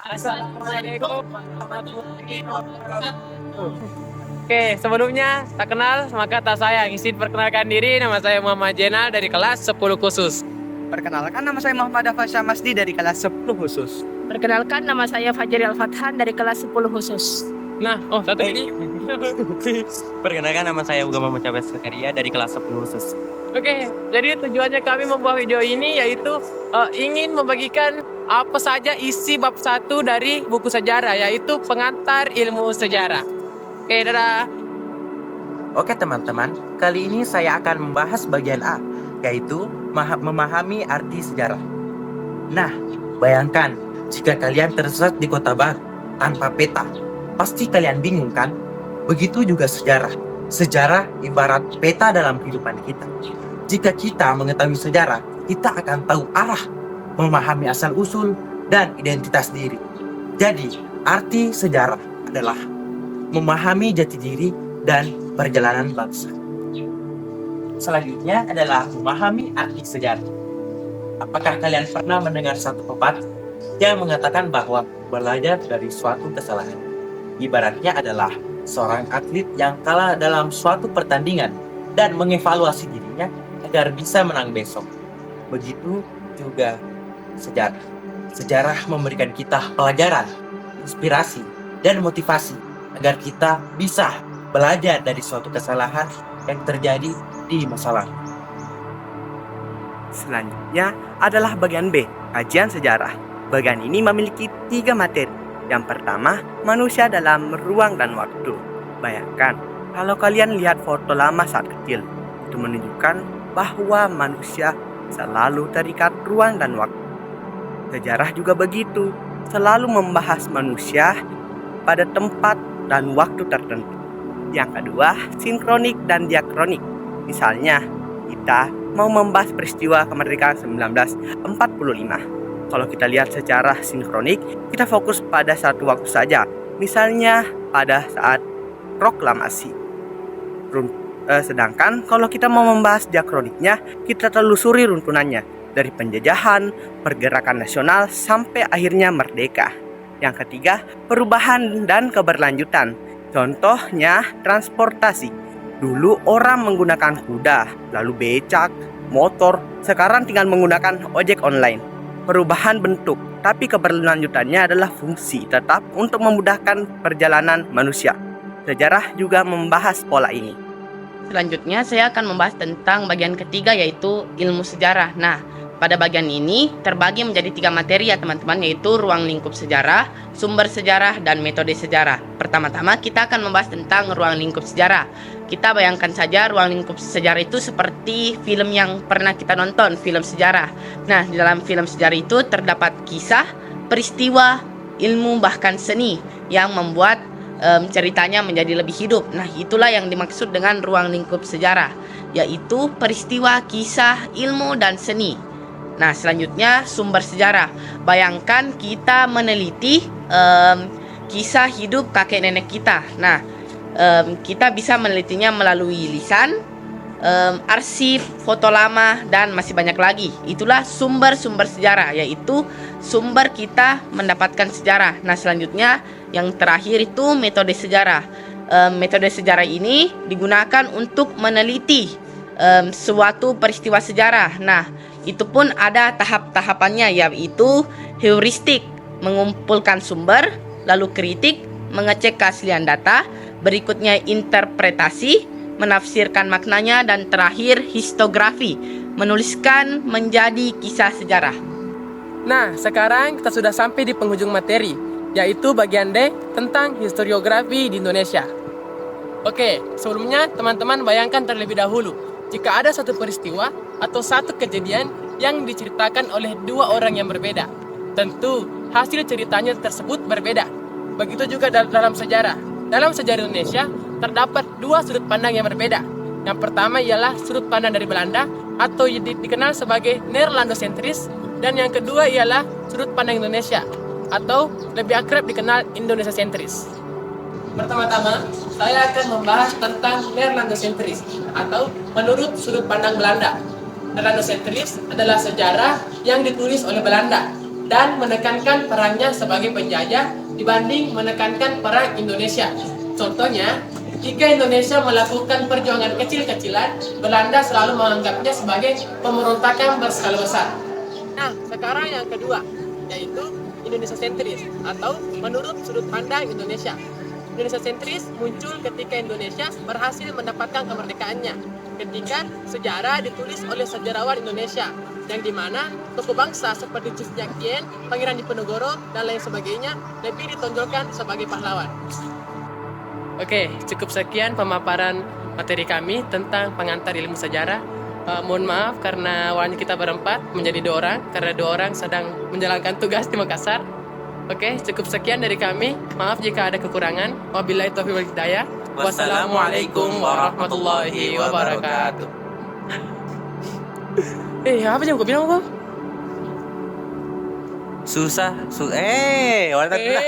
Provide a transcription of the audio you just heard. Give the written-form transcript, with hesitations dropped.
Assalamualaikum warahmatullahi wabarakatuh. Oke, sebelumnya tak kenal maka tak sayang. Izin perkenalkan diri, nama saya Muhammad Jenal dari kelas 10 khusus. Perkenalkan, nama saya Muhammad Afasya Masdi dari kelas 10 khusus. Perkenalkan, nama saya Fajri Al-Fathan dari kelas 10 khusus. Nah, satu ini. Perkenalkan, nama saya Uga Muhammad Cabas Zakaria dari kelas 10 khusus. Oke, jadi tujuannya kami membuat video ini yaitu ingin membagikan apa saja isi bab 1 dari buku sejarah, yaitu pengantar ilmu sejarah. Oke, dadah. Oke teman-teman, kali ini saya akan membahas bagian A, yaitu memahami arti sejarah. Nah, bayangkan jika kalian tersesat di kota baru tanpa peta, pasti kalian bingung kan? Begitu juga sejarah. Sejarah ibarat peta dalam kehidupan kita. Jika kita mengetahui sejarah, kita akan tahu arah, memahami asal-usul, dan identitas diri. Jadi, arti sejarah adalah memahami jati diri dan perjalanan bangsa. Selanjutnya adalah memahami arti sejarah. Apakah kalian pernah mendengar satu pepatah yang mengatakan bahwa belajar dari suatu kesalahan ibaratnya adalah seorang atlet yang kalah dalam suatu pertandingan dan mengevaluasi dirinya agar bisa menang besok. Begitu juga sejarah. Sejarah memberikan kita pelajaran, inspirasi, dan motivasi agar kita bisa belajar dari suatu kesalahan yang terjadi di masa lalu. Selanjutnya adalah bagian B, kajian sejarah. Bagian ini memiliki 3 materi. Yang pertama, manusia dalam ruang dan waktu. Bayangkan, kalau kalian lihat foto lama saat kecil, itu menunjukkan bahwa manusia selalu terikat ruang dan waktu. Sejarah juga begitu, selalu membahas manusia pada tempat dan waktu tertentu. Yang kedua, sinkronik dan diakronik. Misalnya, kita mau membahas peristiwa kemerdekaan 1945. Kalau kita lihat secara sinkronik, kita fokus pada satu waktu saja. Misalnya pada saat proklamasi. Sedangkan kalau kita mau membahas diakroniknya, kita telusuri runtunannya dari penjajahan, pergerakan nasional, sampai akhirnya merdeka. Yang ketiga, perubahan dan keberlanjutan. Contohnya transportasi. Dulu orang menggunakan kuda, lalu becak, motor, sekarang tinggal menggunakan ojek online. Perubahan bentuk, tapi keberlanjutannya adalah fungsi tetap untuk memudahkan perjalanan manusia. Sejarah juga membahas pola ini. Selanjutnya saya akan membahas tentang bagian ketiga, yaitu ilmu sejarah. Nah, pada bagian ini terbagi menjadi 3 materi ya teman-teman, yaitu ruang lingkup sejarah, sumber sejarah, dan metode sejarah. Pertama-tama kita akan membahas tentang ruang lingkup sejarah. Kita bayangkan saja ruang lingkup sejarah itu seperti film yang pernah kita nonton, film sejarah. Nah, di dalam film sejarah itu terdapat kisah, peristiwa, ilmu, bahkan seni yang membuat ceritanya menjadi lebih hidup. Nah, itulah yang dimaksud dengan ruang lingkup sejarah, yaitu peristiwa, kisah, ilmu, dan seni. Nah, selanjutnya sumber sejarah. Bayangkan kita meneliti kisah hidup kakek nenek kita. Nah, kita bisa menelitinya melalui lisan, arsip, foto lama, dan masih banyak lagi. Itulah sumber-sumber sejarah, yaitu sumber kita mendapatkan sejarah. Nah, selanjutnya yang terakhir itu metode sejarah. Metode sejarah ini digunakan untuk meneliti suatu peristiwa sejarah. Nah, itu pun ada tahap-tahapannya, yaitu heuristik, mengumpulkan sumber, lalu kritik, mengecek keaslian data, berikutnya interpretasi, menafsirkan maknanya, dan terakhir histografi, menuliskan menjadi kisah sejarah. Nah, sekarang kita sudah sampai di penghujung materi, yaitu bagian D tentang historiografi di Indonesia. Oke, sebelumnya teman-teman bayangkan terlebih dahulu, jika ada satu peristiwa atau satu kejadian yang diceritakan oleh 2 orang yang berbeda, tentu hasil ceritanya tersebut berbeda. Begitu juga dalam sejarah. Dalam sejarah Indonesia terdapat 2 sudut pandang yang berbeda. Yang pertama ialah sudut pandang dari Belanda atau dikenal sebagai Neerlandosentris, dan yang kedua ialah sudut pandang Indonesia atau lebih akrab dikenal Indonesia sentris. Pertama-tama, saya akan membahas tentang Neerlandosentris atau menurut sudut pandang Belanda. Neerlandosentris adalah sejarah yang ditulis oleh Belanda. dan menekankan perannya sebagai penjajah dibanding menekankan perang Indonesia. Contohnya, jika Indonesia melakukan perjuangan kecil-kecilan, Belanda selalu menganggapnya sebagai pemberontakan berskala besar. Nah, sekarang yang kedua, yaitu Indonesia sentris atau menurut sudut pandang Indonesia. Indonesia sentris muncul ketika Indonesia berhasil mendapatkan kemerdekaannya, ketika sejarah ditulis oleh sejarawan Indonesia, yang dimana tokoh bangsa seperti Tzu Nyakiem, Pangeran Diponegoro, dan lain sebagainya lebih ditonjolkan sebagai pahlawan. Oke, cukup sekian pemaparan materi kami tentang pengantar ilmu sejarah. Mohon maaf karena awalnya kita berempat menjadi 2 orang, karena 2 orang sedang menjalankan tugas di Makassar. Oke, cukup sekian dari kami. Maaf jika ada kekurangan. Wabillahi taufiq wal hidayah. Wassalamualaikum warahmatullahi wabarakatuh. Apa yang gue bilang kok? Susah. Orang tadi bilang.